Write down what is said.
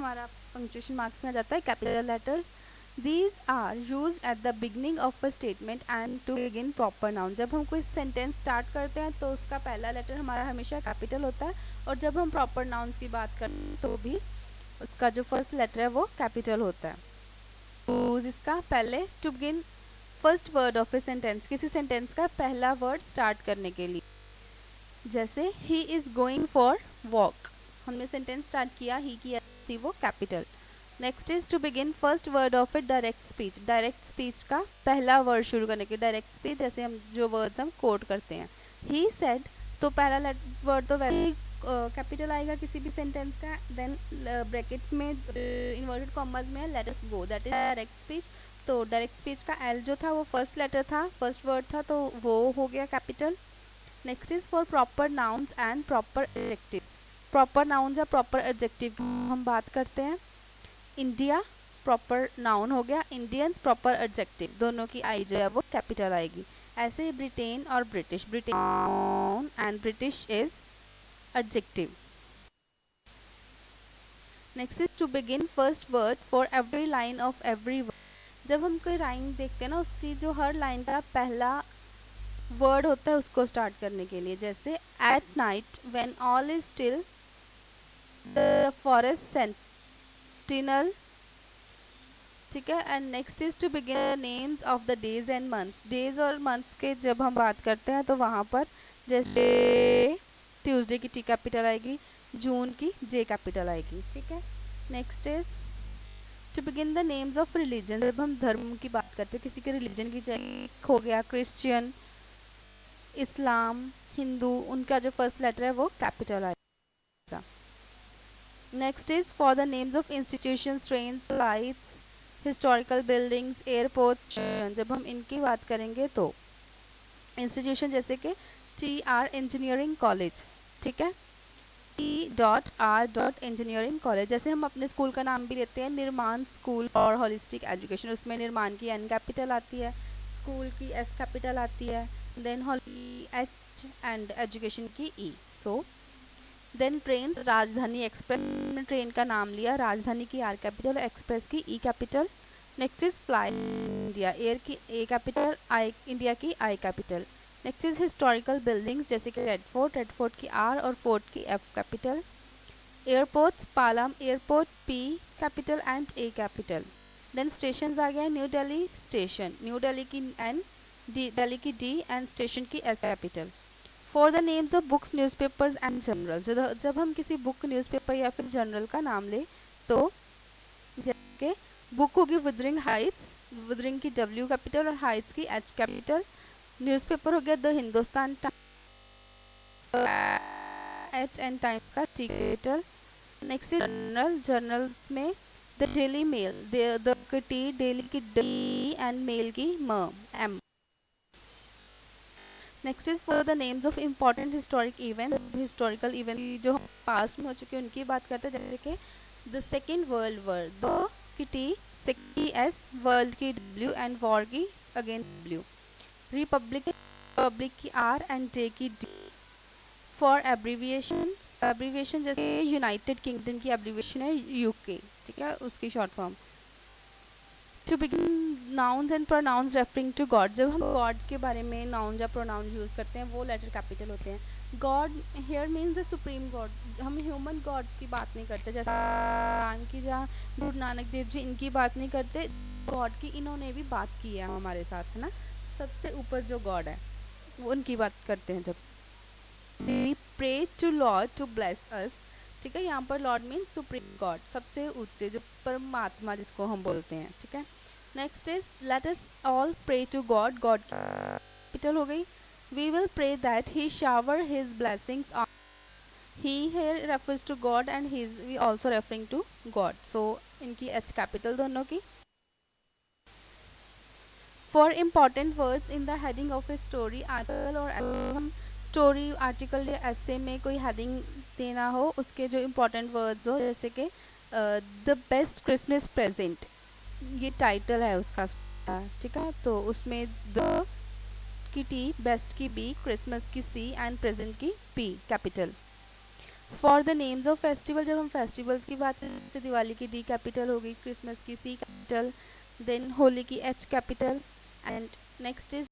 हमारा punctuation marks में आ जाता है capital letters. These are use at the beginning of a statement and to begin proper noun. जब हम कोई सेंटेंस स्टार्ट करते हैं तो उसका पहला लेटर हमारा हमेशा कैपिटल होता है, और जब हम प्रॉपर नाउन की बात करते हैं तो भी उसका जो फर्स्ट लेटर है वो कैपिटल होता है। तो इसका पहले to begin first word of a sentence, किसी सेंटेंस का पहला वर्ड स्टार्ट करने के लिए, जैसे he is going for walk, हमने सेंटेंस स्टार्ट किया, ही की थी वो capital. Next is to begin first word of a direct speech, direct speech का पहला वर्ड शुरू करने के, डायरेक्ट स्पीच जैसे हम जो वर्ड्स हम कोट करते हैं, ही सेड, तो पहला वर्ड तो वैसे ही कैपिटल आएगा किसी भी सेंटेंस का। देन ब्रैकेट्स में इन्वर्टेड कॉमर्स में let us go, that is direct speech. तो डायरेक्ट स्पीच का एल जो था वो फर्स्ट लेटर था, फर्स्ट वर्ड था, तो वो हो गया capital. Next is for proper nouns and proper adjective. Proper nouns या प्रॉपर एडजेक्टिव हम बात करते हैं। इंडिया प्रॉपर नाउन हो गया, इंडियंस प्रॉपर एडजेक्टिव, दोनों की आई जो है वो कैपिटल आएगी। ऐसे ही ब्रिटेन और British, Britain noun and British is adjective. Next is to begin first word for every line of every word. जब हम कोई लाइन देखते हैं ना, उसकी जो हर लाइन का पहला वर्ड होता है उसको स्टार्ट करने के लिए, जैसे at night when all is still the forest sentinel, ठीक है। And next is to begin names of the days and months, days और मंथ्स के जब हम बात करते हैं तो वहाँ पर जैसे ट्यूसडे की टी कैपिटल आएगी, जून की जे कैपिटल आएगी, ठीक है। Next is to begin the names of religion, जब हम धर्म की बात करते हैं, किसी के रिलीजन की, जैसे हो गया क्रिश्चियन, इस्लाम, हिंदू, उनका जो फर्स्ट लेटर है वो कैपिटल आएगा। Next is for the names of institutions, trains, flights, historical buildings, airport, जब हम इनकी बात करेंगे तो इंस्टीट्यूशन जैसे कि TR इंजीनियरिंग कॉलेज, ठीक है, T.R. Engineering college. जैसे हम अपने स्कूल का नाम भी लेते हैं निर्माण स्कूल और होलिस्टिक एजुकेशन, उसमें निर्माण की N कैपिटल आती है, स्कूल की S कैपिटल आती है, देन H एंड एजुकेशन की E। So then train, Rajdhani express में ट्रेन का नाम लिया, राजधानी की R कैपिटल, एक्सप्रेस की E capital. Next is fly India, air की A कैपिटल, आई इंडिया की I capital. Next is historical buildings जैसे कि रेड फोर्ट, रेड फोर्ट की R और फोर्ट की F capital. Airports, Palam airport P capital and A capital. Then station आ गया new Delhi station, new Delhi की N, दिल्ली की D एंड स्टेशन की S capital. For the names of books, newspapers and journal, जब हम किसी बुक, न्यूज़पेपर या फिर जर्नल का नाम ले तो जैसे बुक होगी विदरिंग हाइट्स, विदरिंग की W कैपिटल और हाइट्स की H कैपिटल। न्यूज़पेपर हो गया the Hindustan H and Times का T capital. Next journal, journals में द डेली मेल, द की T, डेली की D एंड मेल की M। Next is for the names of important historic event, historical event जो past में हो चुके हैं उनकी बात करते हैं, जैसे कि the second world war, the की T, सेकेंड की S, वर्ल्ड की W एंड वॉर की अगेन W। रिपब्लिक, पब्लिक की R एंड डे की D। फॉर एब्रीविएशन, एब्रीविएशन जैसे यूनाइटेड किंगडम की एब्रीविएशन है UK, ठीक है, उसकी short form. To begin nouns and pronouns referring to God, जब हम गॉड के बारे में नाउन या प्रोनाउन यूज करते हैं वो लेटर कैपिटल होते हैं। God here means the supreme God, हम ह्यूमन गॉड की बात नहीं करते, जैसे भगवान की या गुरु नानक देव जी इनकी बात नहीं करते, गॉड की इन्होंने भी बात की है हमारे साथ, है ना, सबसे ऊपर जो गॉड है वो उनकी बात करते हैं। जब we pray to Lord to bless us, ठीक है, यहाँ पर लॉर्ड मीन्स सुप्रीम गॉड, सबसे ऊंचे जो परमात्मा जिसको हम बोलते हैं, ठीक है। Next is let us all pray to God, God capital हो गई। We will pray that he shower his blessings on, he here refers to God and he is we also referring to God, so इनकी H capital दोनों की। For important words in the heading of a story, article और हम story, article या ऐसे में कोई heading देना हो, उसके जो इम्पोर्टेंट वर्ड्स हो, जैसे कि द बेस्ट क्रिसमस प्रेजेंट, ये टाइटल है उसका, ठीक है, तो उसमें द की T, बेस्ट की B, क्रिसमस की C एंड प्रेजेंट की P capital. For the names of festival, जब हम फेस्टिवल्स की बात करें तो दिवाली की डी कैपिटल होगी, क्रिसमस की सी कैपिटल, देन होली की H capital, and next is